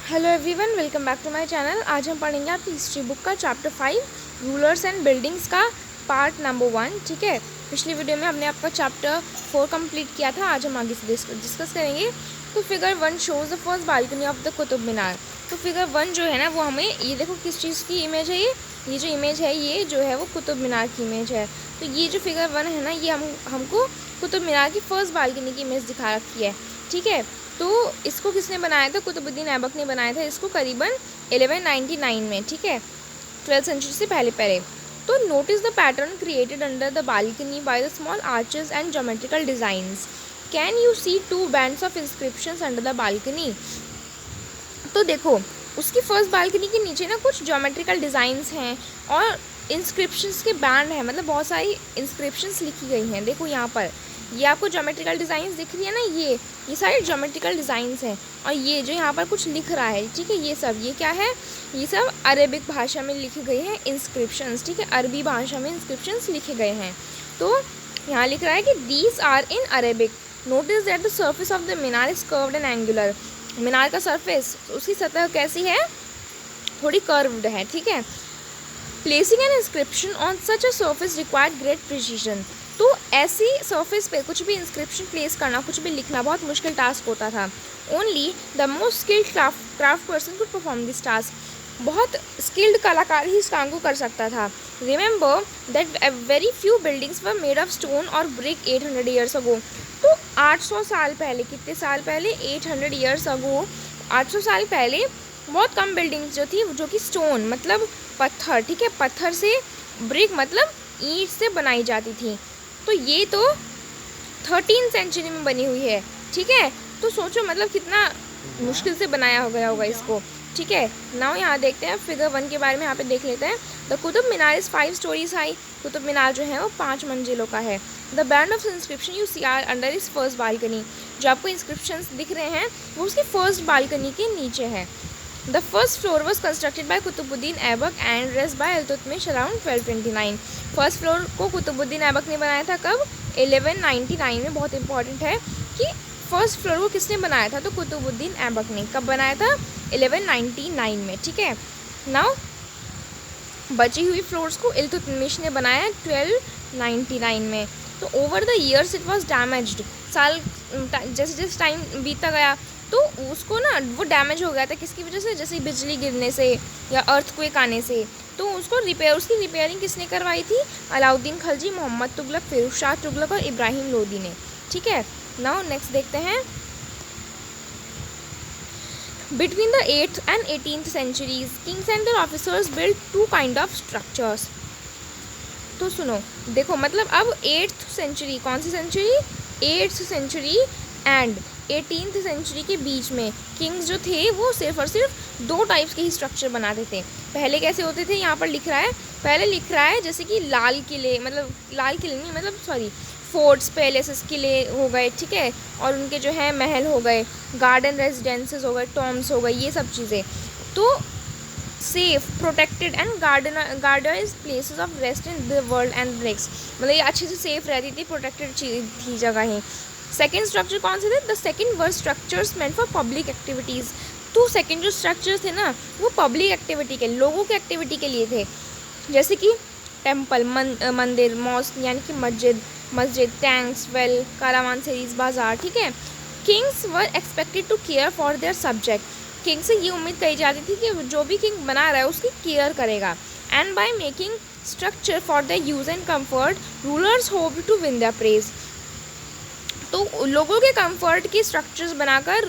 Hello everyone, welcome back to my channel. आज हम पढ़ेंगे आपकी हिस्ट्री बुक का चैप्टर 5 रूलर्स एंड बिल्डिंग्स का पार्ट नंबर 1। ठीक है, पिछली वीडियो में हमने आपका चैप्टर 4 कंप्लीट किया था। आज हम आगे से डिस्कस करेंगे। तो figure 1 shows the first balcony of the Qutub Minar. तो फिगर 1 जो है ना, वो हमें ये देखो किस चीज़ की इमेज है। ये जो इमेज है, ये जो है वो कुतुब मीनार की इमेज है। तो ये जो फिगर 1 है ना, ये हमको कुतुब मीनार की फर्स्ट बालकनी की इमेज दिखा रखी है। ठीक है, तो इसको किसने बनाया था? कुतुबुद्दीन ऐबक ने बनाया था इसको करीबन 1199 में। ठीक है, 12th सेंचुरी से पहले। तो notice the pattern created under the balcony by the small arches and geometrical designs. Can you see 2 bands of inscriptions under the balcony. तो देखो, उसकी फर्स्ट बालकनी के नीचे ना कुछ ज्योमेट्रिकल डिज़ाइंस हैं और इंस्क्रिप्शंस के बैंड हैं, मतलब बहुत सारी इंस्क्रिप्शंस लिखी गई हैं। देखो यहाँ पर ये आपको ज्योमेट्रिकल डिज़ाइंस दिख रही है ना, ये सारे ज्योमेट्रिकल डिज़ाइंस हैं। और ये जो यहाँ पर कुछ लिख रहा है, ठीक है, ये क्या है? ये सब अरेबिक भाषा में लिखे गए हैं इंस्क्रिप्शंस। ठीक है, अरबी भाषा में इंस्क्रिप्शंस लिखे गए हैं। तो यहाँ लिख रहा है कि these are in Arabic. Notice that the surface of the Minar is curved and angular. Minar का सरफेस, उसकी सतह कैसी है? थोड़ी कर्व्ड है। ठीक है, placing an inscription on such a surface required great precision. तो ऐसी सरफेस पे कुछ भी इंस्क्रिप्शन प्लेस करना, कुछ भी लिखना बहुत मुश्किल टास्क होता था। Only the most skilled craft person could perform this task. बहुत स्किल्ड कलाकार ही इस काम को कर सकता था। Remember that very few buildings were made of stone और ब्रिक 800 ईयर्स अगो। तो 800 साल पहले, कितने साल पहले? 800 ईयर्स अगो, 800 साल पहले बहुत कम बिल्डिंग्स जो थी, जो कि स्टोन मतलब पत्थर, ठीक है, पत्थर से, ब्रिक मतलब ईंट से बनाई जाती थी। तो ये तो 13th सेंचुरी में बनी हुई है। ठीक है, तो सोचो मतलब कितना मुश्किल से बनाया हो गया होगा इसको। ठीक है, नाउ यहाँ देखते हैं फिगर 1 के बारे में, यहाँ पे देख लेते हैं। The Qutub Minar is 5 storeys high. Qutub Minar जो है वो 5 मंजिलों का है। The band of inscription you see are under is first balcony. जो आपको इंस्क्रिप्शंस दिख रहे हैं वो उसकी फर्स्ट बालकनी के नीचे है। The first floor was constructed by Qutubuddin Aibak and raised by Iltutmish around 1229। First floor को कुतुबुद्दीन ऐबक ने बनाया था कब? 1199 में। बहुत इंपॉर्टेंट है कि फर्स्ट फ्लोर को किसने बनाया था? तो कुतुबुद्दीन ऐबक ने। कब बनाया था? 1199 में। ठीक है, नाउ बची हुई फ्लोर्स को इल्तुतमिश ने बनाया 1299 में। तो over the years it was damaged. साल जैसे जैसे टाइम बीतता गया तो उसको ना वो डैमेज हो गया था। किसकी वजह से? जैसे बिजली गिरने से या अर्थक्वेक आने से। तो उसको उसकी रिपेयरिंग किसने करवाई थी? अलाउद्दीन खलजी, मोहम्मद तुगलक, फिरोज शाह तुगलक और इब्राहिम लोदी ने। ठीक है, नाउ नेक्स्ट देखते हैं। Between the 8th and 18th centuries, kings and their officers built 2 kind of structures। तो सुनो, देखो मतलब अब 8th सेंचुरी, कौन सी century? 8th century and 18th century के बीच में किंग्स जो थे वो सिर्फ और सिर्फ 2 टाइप्स के ही स्ट्रक्चर बनाते थे। पहले कैसे होते थे? यहाँ पर लिख रहा है, पहले लिख रहा है जैसे कि लाल किले, मतलब लाल किले नहीं, मतलब सॉरी, फोर्ट्स, पैलेसेस, किले हो गए, ठीक है, और उनके जो है महल हो गए, गार्डन रेजिडेंसेस हो गए, टॉम्स हो गए, ये सब चीज़ें। तो safe, protected and gardenised places of rest in the world and bricks. मतलब ये अच्छे से सेफ रहती थी, प्रोटेक्टेड थी जगहें। सेकेंड स्ट्रक्चर कौन से थे? The second were structures meant for public activities. तो सेकेंड जो स्ट्रक्चर्स थे ना, वो पब्लिक एक्टिविटी के, लोगों के एक्टिविटी के लिए थे। जैसे कि टेम्पल, मंदिर, मॉस्क यानी कि मस्जिद, टैंक्स, वेल, कारावान सेरीज, बाजार। ठीक है, kings were expected to care for their subject. King से ये उम्मीद करी जाती थी कि जो भी किंग बना रहा है उसकी केयर करेगा। And by making structure for the use and comfort, rulers hope to win the praise. तो लोगों के कंफर्ट की स्ट्रक्चर्स बनाकर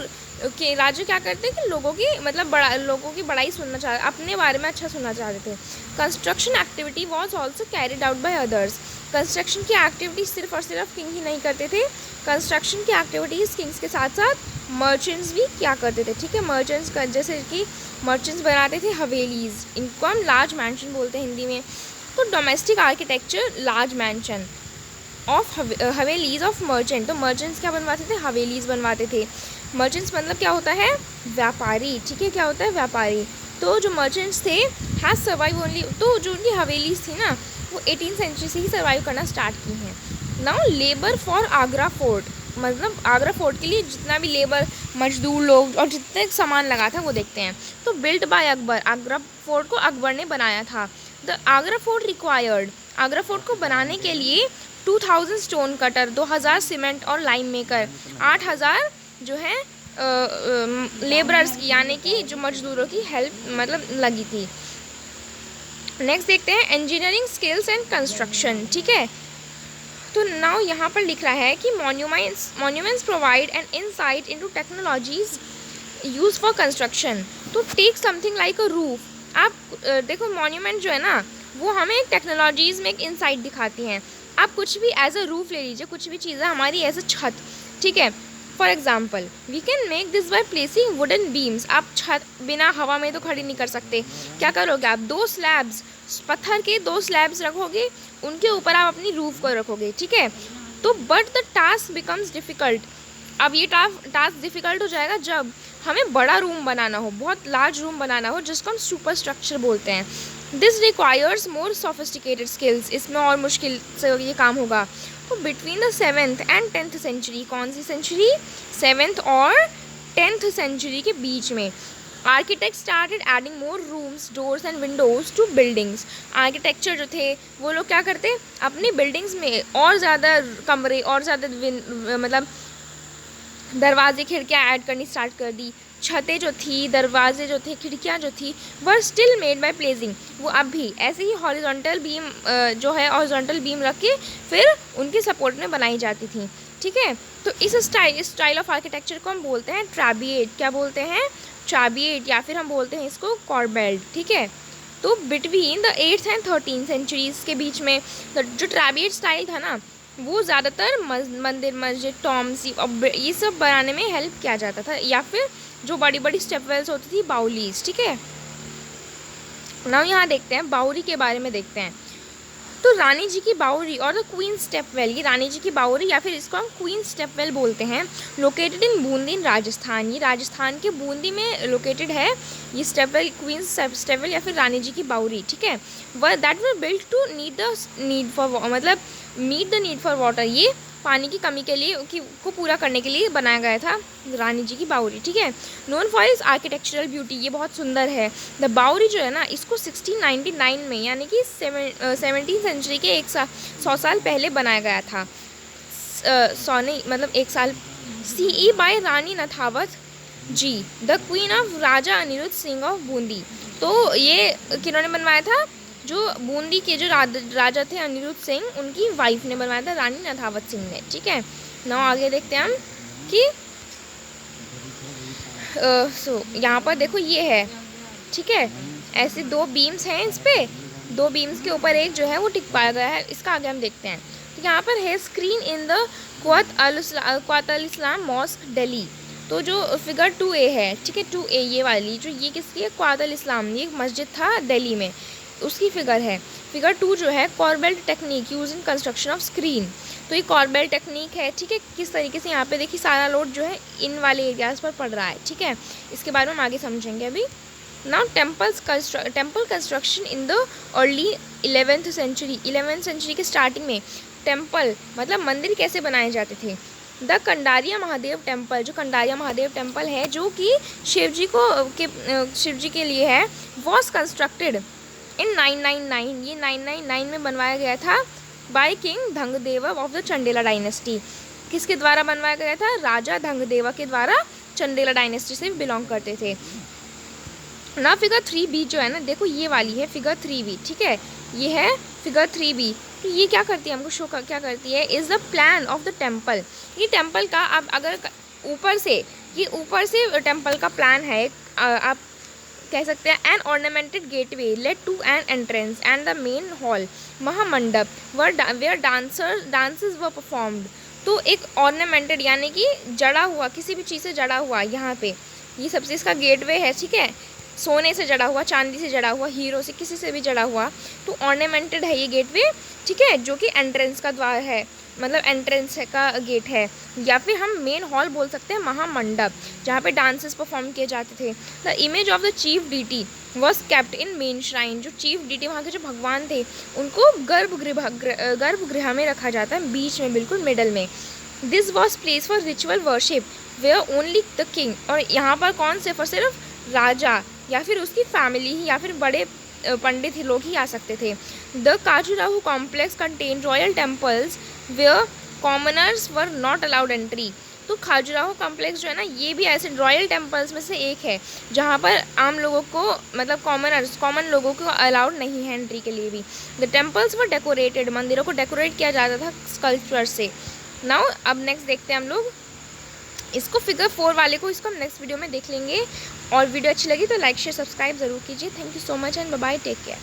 के राजा क्या करते हैं कि लोगों की बड़ाई सुनना चाहते, अपने बारे में अच्छा सुनना चाहते थे। Construction activity was also carried out by others. Construction की एक्टिविटीज सिर्फ और सिर्फ किंग ही नहीं करते थे। कंस्ट्रक्शन की एक्टिविटीज़ किंग्स के साथ साथ मर्चेंट्स भी क्या करते थे? ठीक है, मर्चेंट्स का, जैसे कि मर्चेंट्स बनाते थे हवेलीज़, इनको हम लार्ज मैंशन बोलते हैं हिंदी में। तो domestic architecture, large mention of havelis of merchant. तो मर्चेंट्स क्या बनवाते थे? हवेलीज बनवाते थे। मर्चेंट्स मतलब क्या होता है? व्यापारी। ठीक है, क्या होता है? व्यापारी। तो जो मर्चेंट्स थे हैज़ सर्वाइव ओनली, तो जो उनकी हवेलीज थी ना वो 18th सेंचुरी से ही सर्वाइव करना स्टार्ट की हैं। Now labour for Agra fort. मतलब आगरा फोर्ट के लिए जितना भी लेबर, मजदूर लोग और जितने सामान लगा था वो देखते हैं। तो built by Akbar, Agra fort को अकबर ने बनाया था। The Agra fort required, Agra fort को बनाने के लिए 2000 स्टोन कटर, 2000 सीमेंट और लाइम मेकर, 8000 जो है लेबरर्स की यानी कि जो मजदूरों की हेल्प मतलब लगी थी। नेक्स्ट देखते हैं इंजीनियरिंग स्किल्स एंड कंस्ट्रक्शन, ठीक है। तो नाउ यहाँ पर लिख रहा है कि monuments provide an insight into technologies use for construction. तो take something like a roof, आप देखो मॉन्यूमेंट जो है ना वो हमें एक टेक्नोलॉजीज़ में एक इनसाइट दिखाती हैं। आप कुछ भी एज अ रूफ ले लीजिए, कुछ भी चीज़ें हमारी एज अ छत, ठीक है। For example we can make this by placing wooden beams, आप छत बिना हवा में तो खड़ी नहीं कर सकते, क्या करोगे आप 2 स्लैब्स, पत्थर के 2 स्लैब्स रखोगे, उनके ऊपर आप अपनी रूफ को रखोगे, ठीक है। तो but the task becomes difficult, अब ये टास्क डिफ़िकल्ट हो जाएगा जब हमें बड़ा रूम बनाना हो, बहुत लार्ज रूम बनाना हो, जिसको हम सुपर स्ट्रक्चर बोलते हैं। This requires more sophisticated skills, इसमें और मुश्किल से ये काम होगा। तो between the 7th and 10th century, कौन सी सेंचुरी, 7th और 10th सेंचुरी के बीच में architect started adding more rooms, doors and Windows to buildings. Architecture जो थे वो लोग क्या करते, अपनी बिल्डिंग्स में और ज़्यादा कमरे और ज़्यादा मतलब दरवाजे खिड़कियाँ ऐड करनी स्टार्ट कर दी। छतें जो थी, दरवाजे जो थे, खिड़कियाँ जो थी, were still made by placing, वो अब भी ऐसे ही हॉरिजॉन्टल बीम जो है हॉरिजॉन्टल बीम रख के फिर उनके सपोर्ट में बनाई जाती थी, ठीक है। तो इस स्टाइल ऑफ आर्किटेक्चर को हम बोलते हैं ट्राबिएट, क्या बोलते हैं, ट्राबिएट, या फिर हम बोलते हैं इसको कॉर्बेल्ट, ठीक है। तो between the 8th and 13th centuries के बीच में जो ट्राबिएट स्टाइल था ना वो ज़्यादातर मंदिर, मस्जिद, टॉम्स ये सब बनाने में हेल्प किया जाता था, या फिर जो बड़ी बड़ी स्टेपवेल्स होती थी, बाउलीज, ठीक है। नाउ यहाँ देखते हैं बाउरी के बारे में देखते हैं। तो रानी जी की बाउरी और द क्वीन स्टेपवेल, ये रानी जी की बाउरी या फिर इसको हम क्वीन स्टेपवेल बोलते हैं, लोकेटेड इन बूंदी इन राजस्थान, ये राजस्थान के बूंदी में लोकेटेड है ये स्टेपवेल, क्वीन स्टेपवेल या फिर रानी जी की बाउरी, ठीक है। That were built to need for मतलब meet the need for water, ये पानी की कमी के लिए को पूरा करने के लिए बनाया गया था रानी जी की बाउरी, ठीक है। Known for is architectural beauty, ये बहुत सुंदर है। द बाउरी जो है ना इसको 1699 में यानी कि 17th सेंचुरी के 100 साल पहले बनाया गया था, 100 नहीं मतलब 1 साल, CE by Rani Nathawat ji, the queen of Raja Aniruddh Singh of Bundi. तो ये किन्होंने बनवाया था, जो बूंदी के जो राजा थे अनिरुद्ध सिंह, उनकी वाइफ ने बनवाया था, रानी नथावत सिंह ने, ठीक है। नाउ आगे देखते हैं हम कि यहाँ पर देखो ये है, ठीक है, ऐसे 2 बीम्स हैं, इस पे 2 बीम्स के ऊपर एक जो है वो टिकाया गया है, इसका आगे हम देखते हैं। तो यहाँ पर है screen in the Quwwat al Islam mosque Delhi, तो जो फिगर 2A है, ठीक है, 2A ये वाली जो ये किसकी है, क्वात अल इस्लाम, ये मस्जिद था दिल्ली में, उसकी फिगर है। फिगर 2 जो है corbelled technique use in construction of screen, तो ये कॉर्बेल्ट टेक्निक है, ठीक है। किस तरीके से यहाँ पे देखिए सारा लोड जो है इन वाले एरियाज़ पर पड़ रहा है, ठीक है। इसके बारे में हम आगे समझेंगे अभी। Now temple construction in the early 11th century, 11th century के स्टार्टिंग में टेम्पल मतलब मंदिर कैसे बनाए जाते थे। द कंडारिया महादेव टेम्पल, जो कंडारिया महादेव टेम्पल है जो कि शिव जी के लिए है, वॉज कंस्ट्रक्टेड इन 999, ये 999 में बनवाया गया था by king Dhangadeva of the Chandela dynasty. किसके द्वारा बनवाया गया था, राजा धंगदेवा के द्वारा, चंडेला डायनेस्टी से बिलोंग करते थे। ना फिगर 3B जो है ना, देखो ये वाली है फिगर 3B, ठीक है, ये है फिगर 3B। तो ये क्या करती है, हमको शो क्या करती है, is the plan of the temple, ये टेम्पल का अब अगर ऊपर से टेम्पल का प्लान है, आप कह सकते हैं। An ornamented gateway led to an entrance and the main hall mahamandapa where dances were performed. तो एक ऑर्नामेंटेड यानी कि जड़ा हुआ, किसी भी चीज़ से जड़ा हुआ, यहाँ पे ये सबसे इसका गेटवे है, ठीक है, सोने से जड़ा हुआ, चांदी से जड़ा हुआ, हीरो से, किसी से भी जड़ा हुआ, तो ऑर्नामेंटेड है ये गेटवे, ठीक है, जो कि एंट्रेंस का द्वार है, मतलब एंट्रेंस का गेट है, या फिर हम मेन हॉल बोल सकते हैं, महामंडप, जहाँ पे डांसेस परफॉर्म किए जाते थे। The image of the chief deity was kept in main shrine, जो चीफ डीटी वहाँ के जो भगवान थे उनको गर्भगृह में रखा जाता है, बीच में बिल्कुल मिडल में। This was place for ritual worship where only the king, और यहाँ पर कौन सिर्फ और सिर्फ राजा या फिर उसकी फैमिली ही या फिर बड़े पंडित ही लोग ही आ सकते थे। The Khajuraho complex contain royal temples where commoners were not allowed entry. तो खाजुराहो कॉम्प्लेक्स जो है ना, ये भी ऐसे रॉयल टेम्पल्स में से एक है जहाँ पर आम लोगों को, मतलब कॉमन लोगों को अलाउड नहीं है एंट्री के लिए भी। द टेम्पल्स वर डेकोरेटेड, मंदिरों को डेकोरेट किया जाता था स्कल्पचर से। नाउ अब नेक्स्ट देखते हैं हम लोग इसको, फिगर 4 वाले को, इसको हम नेक्स्ट वीडियो में देख लेंगे। और वीडियो अच्छी लगी तो लाइक शेयर सब्सक्राइब ज़रूर कीजिए। Thank you so much and bye bye, take care.